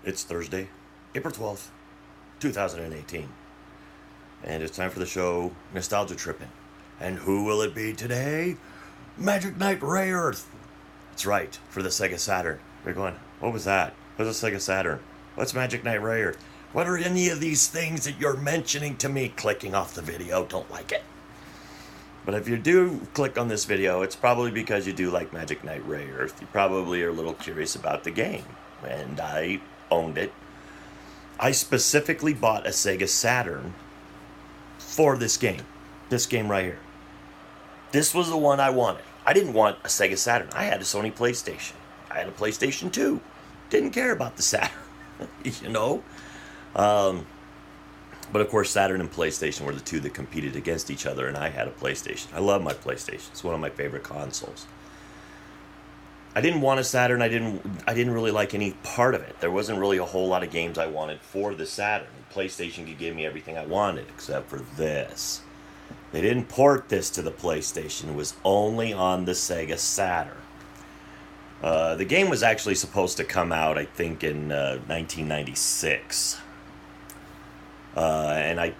It's Thursday, April 12th, 2018. And it's time for the show Nostalgia Trippin. And who will it be today? Magic Knight Rayearth. That's right, for the Sega Saturn. You're going, what was that? What's a Sega Saturn? What's Magic Knight Rayearth? What are any of these things that you're mentioning to me? Clicking off the video, don't like it. But if you do click on this video, it's probably because you do like Magic Knight Rayearth. You probably are a little curious about the game. And I owned it. I specifically bought a Sega Saturn for this game right here. This was the one I wanted. I didn't want a Sega Saturn. I had a Sony PlayStation. I had a PlayStation 2. Didn't care about the Saturn, you know. But of course, Saturn and PlayStation were the two that competed against each other, and I had a PlayStation. I love my PlayStation. It's one of my favorite consoles. I didn't want a Saturn. I didn't really like any part of it. There wasn't really a whole lot of games I wanted for the Saturn. PlayStation could give me everything I wanted except for this. They didn't port this to the PlayStation. It was only on the Sega Saturn. The game was actually supposed to come out, I think, in 1996. And I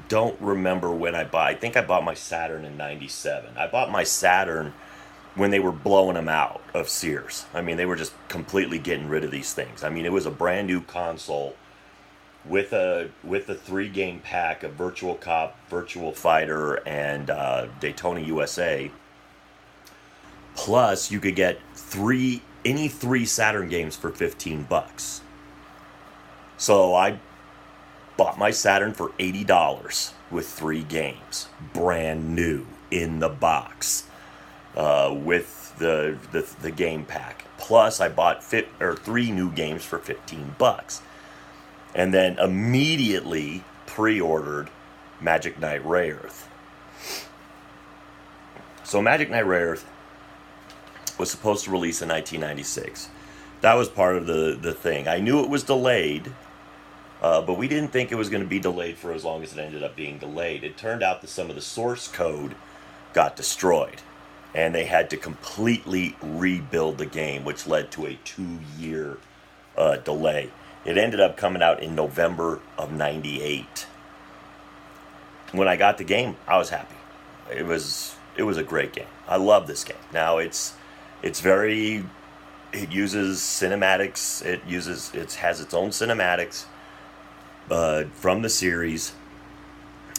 don't remember when I bought. I think I bought my Saturn in 97. I bought my Saturn when they were blowing them out of Sears. I mean, they were just completely getting rid of these things. I mean, it was a brand new console with a 3-game pack of Virtual Cop, Virtual Fighter, and Daytona USA. Plus, you could get any three Saturn games for $15. So I bought my Saturn for $80 with 3 games, brand new in the box. With the game pack. Plus, I bought 3 new games for $15, and then immediately pre-ordered Magic Knight Rayearth. So Magic Knight Rayearth was supposed to release in 1996. That was part of the thing. I knew it was delayed, but we didn't think it was going to be delayed for as long as it ended up being delayed. It turned out that some of the source code got destroyed, and they had to completely rebuild the game, which led to a 2-year delay. It ended up coming out in November of 98. When I got the game, I was happy. It was a great game. I love this game. Now it uses cinematics. It has its own cinematics from the series,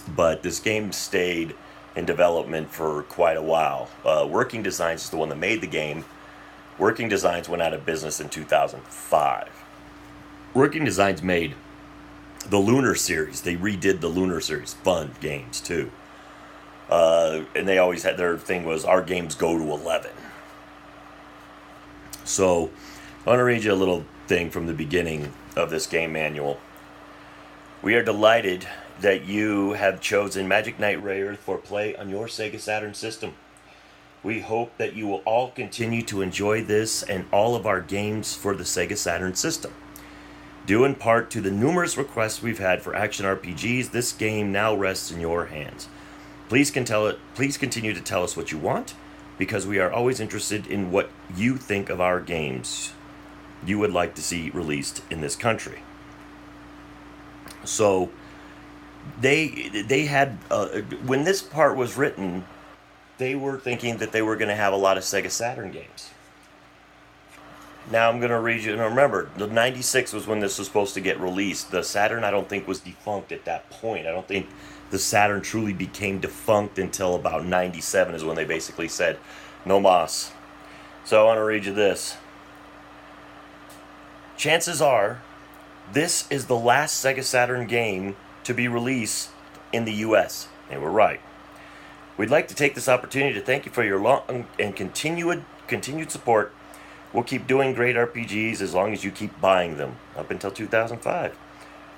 but this game stayed in development for quite a while. Working Designs is the one that made the game. Working Designs went out of business in 2005. Working Designs made the Lunar series. They redid the Lunar series. Fun games, too. And they always had, their thing was, our games go to 11. So, I want to read you a little thing from the beginning of this game manual. We are delighted that you have chosen Magic Knight Rayearth for play on your Sega Saturn system. We hope that you will all continue to enjoy this and all of our games for the Sega Saturn system. Due in part to the numerous requests we've had for action RPGs, this game now rests in your hands. Please continue to tell us what you want, because we are always interested in what you think of our games you would like to see released in this country. So, they had, when this part was written, they were thinking that they were going to have a lot of Sega Saturn games. Now I'm going to read you, and remember, the 96 was when this was supposed to get released. The Saturn, I don't think, was defunct at that point. I don't think the Saturn truly became defunct until about 97 is when they basically said, no mas. So I want to read you this. Chances are, this is the last Sega Saturn game to be released in the U.S. They were right. We'd like to take this opportunity to thank you for your long and continued support. We'll keep doing great RPGs as long as you keep buying them, up until 2005.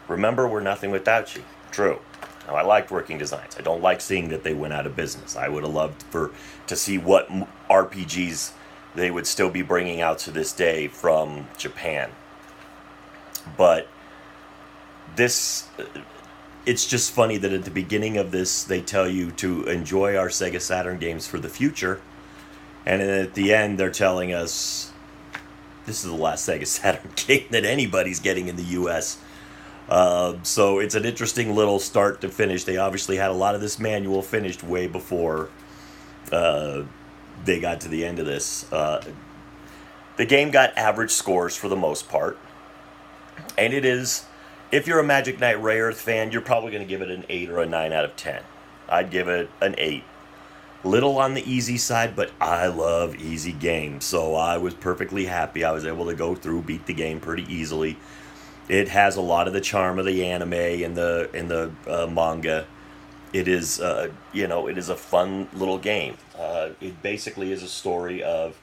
Remember, we're nothing without you. True. Now, I liked Working Designs. I don't like seeing that they went out of business. I would have loved to see what RPGs they would still be bringing out to this day from Japan. But this, it's just funny that at the beginning of this, they tell you to enjoy our Sega Saturn games for the future. And then at the end, they're telling us this is the last Sega Saturn game that anybody's getting in the U.S. So it's an interesting little start to finish. They obviously had a lot of this manual finished way before they got to the end of this. The game got average scores for the most part. And it is, if you're a Magic Knight Rayearth fan, you're probably going to give it an 8 or a 9 out of 10. I'd give it an 8. Little on the easy side, but I love easy games. So I was perfectly happy. I was able to go through, beat the game pretty easily. It has a lot of the charm of the anime and the manga. It is, it is a fun little game. It basically is a story of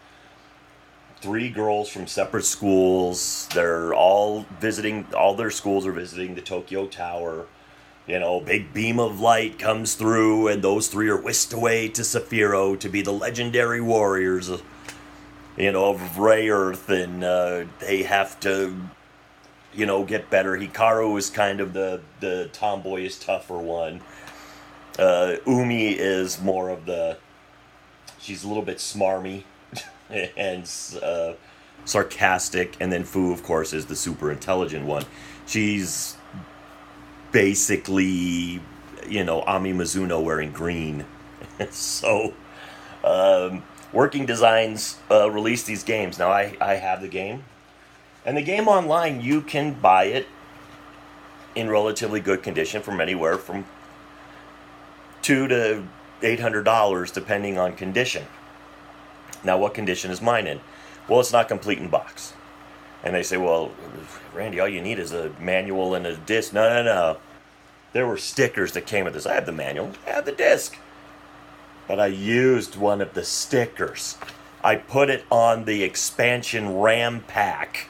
3 girls from separate schools. They're all visiting, all their schools are visiting the Tokyo Tower. Big beam of light comes through, and those 3 are whisked away to Sapphiro to be the legendary warriors, of Rayearth, and they have to, get better. Hikaru is kind of the tomboyish, tougher one. Umi is more of she's a little bit smarmy and sarcastic, and then Fu, of course, is the super intelligent one. She's basically, Ami Mizuno wearing green. So, Working Designs released these games. Now, I have the game. And the game online, you can buy it in relatively good condition from anywhere from $200 to $800, depending on condition. Now, what condition is mine in? Well, it's not complete in box. And they say, well, Randy, all you need is a manual and a disc. No. There were stickers that came with this. I have the manual. I have the disc. But I used one of the stickers. I put it on the expansion RAM pack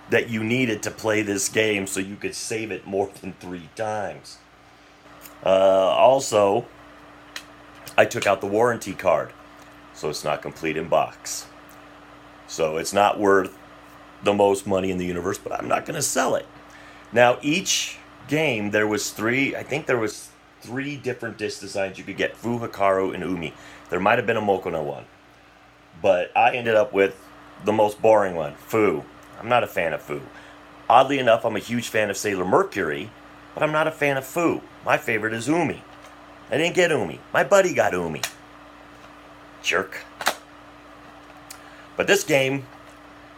that you needed to play this game so you could save it more than 3 times. Also, I took out the warranty card. So it's not complete in box. So it's not worth the most money in the universe, but I'm not going to sell it. Now, each game, there was 3 different disc designs you could get: Fu, Hikaru, and Umi. There might have been a Mokono one, but I ended up with the most boring one, Fu. I'm not a fan of Fu. Oddly enough, I'm a huge fan of Sailor Mercury, but I'm not a fan of Fu. My favorite is Umi. I didn't get Umi. My buddy got Umi. Jerk. But this game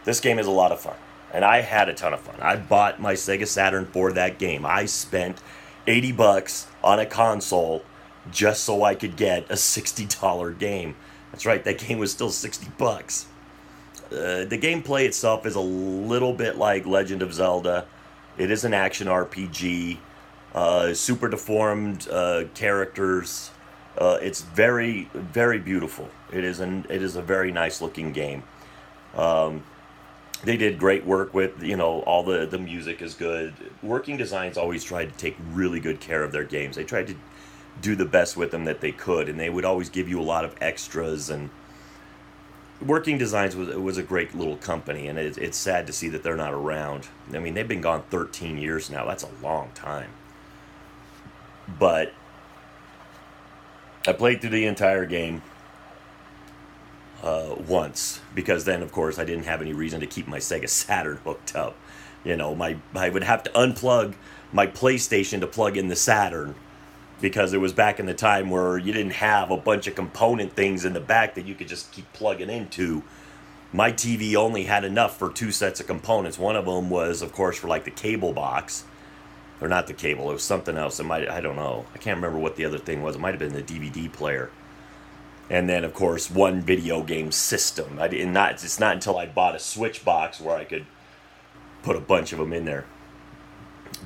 is a lot of fun. And I had a ton of fun. I bought my Sega Saturn for that game. I spent $80 on a console just so I could get a $60 game. That's right, that game was still $60. The gameplay itself is a little bit like Legend of Zelda. It is an action RPG. Super deformed characters. It's very, very beautiful. It is a very nice looking game. They did great work with, all the music is good. Working Designs always tried to take really good care of their games. They tried to do the best with them that they could, and they would always give you a lot of extras. And Working Designs was a great little company, and it's sad to see that they're not around. I mean, they've been gone 13 years now. That's a long time. But I played through the entire game once, because then, of course, I didn't have any reason to keep my Sega Saturn hooked up. I would have to unplug my PlayStation to plug in the Saturn, because it was back in the time where you didn't have a bunch of component things in the back that you could just keep plugging into. My TV only had enough for 2 sets of components. One of them was, of course, for like the cable box. Or not the cable, it was something else. I don't know. I can't remember what the other thing was. It might have been the DVD player. And then, of course, one video game system. It's not until I bought a Switch box where I could put a bunch of them in there.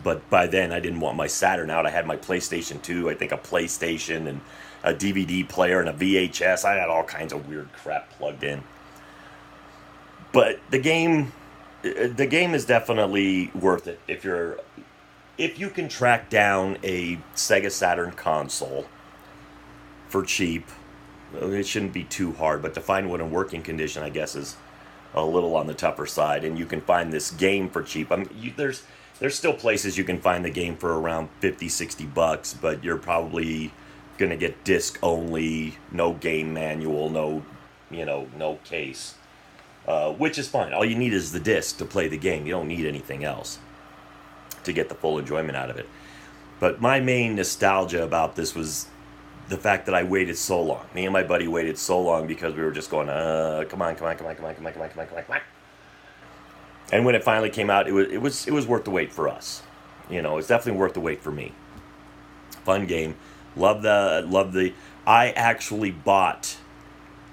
But by then, I didn't want my Saturn out. I had my PlayStation 2, I think a PlayStation, and a DVD player, and a VHS. I had all kinds of weird crap plugged in. But the game is definitely worth it if you can track down a Sega Saturn console for cheap. It shouldn't be too hard, but to find one in working condition, I guess, is a little on the tougher side. And you can find this game for cheap. There's still places you can find the game for around $50-$60, but you're probably gonna get disc only, no game manual, no case. which is fine. All you need is the disc to play the game. You don't need anything else to get the full enjoyment out of it. But my main nostalgia about this was the fact that I waited so long. Me and my buddy waited so long because we were just going, come on. And when it finally came out, it was worth the wait for us. You know, it's definitely worth the wait for me. Fun game. Love the. I actually bought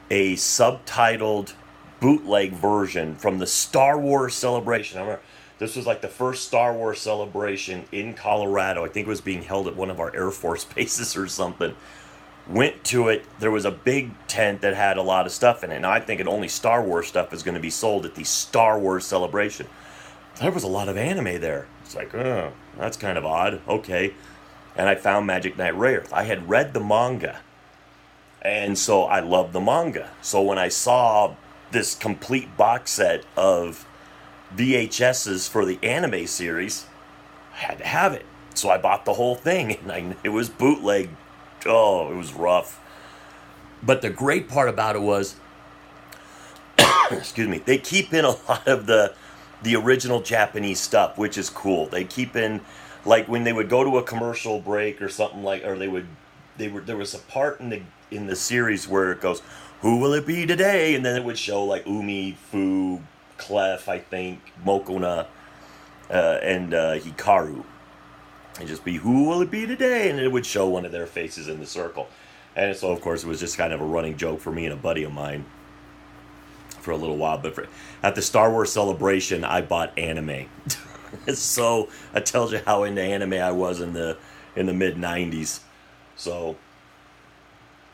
a subtitled bootleg version from the Star Wars Celebration. I remember this was like the first Star Wars Celebration in Colorado. I think it was being held at one of our Air Force bases or something. Went to it. There was a big tent that had a lot of stuff in it. And I think only Star Wars stuff is going to be sold at the Star Wars Celebration. There was a lot of anime there. It's like, oh, that's kind of odd. Okay. And I found Magic Knight Rayearth. I had read the manga. And so I loved the manga. So when I saw this complete box set of VHSs for the anime series, I had to have it. So I bought the whole thing. And it was bootleg. Oh, it was rough. But the great part about it was, excuse me, they keep in a lot of the original Japanese stuff, which is cool. They keep in, like when they would go to a commercial break or something like, or there was a part in the series where it goes, who will it be today? And then it would show like Umi, Fu, Clef, I think, Mokona, and Hikaru. And just be, who will it be today? And it would show one of their faces in the circle. And so, of course, it was just kind of a running joke for me and a buddy of mine for a little while. But at the Star Wars Celebration, I bought anime. So that tells you how into anime I was in the mid-90s. So,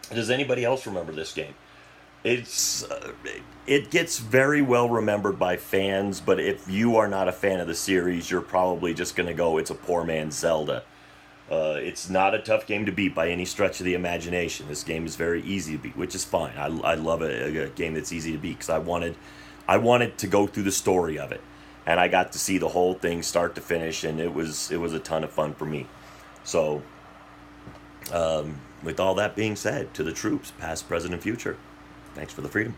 does anybody else remember this game? It gets very well remembered by fans, but if you are not a fan of the series, you're probably just going to go, it's a poor man's Zelda. It's not a tough game to beat by any stretch of the imagination. This game is very easy to beat, which is fine. I love a game that's easy to beat because I wanted to go through the story of it, and I got to see the whole thing start to finish, and it was a ton of fun for me. So, with all that being said, to the troops, past, present, and future, thanks for the freedom.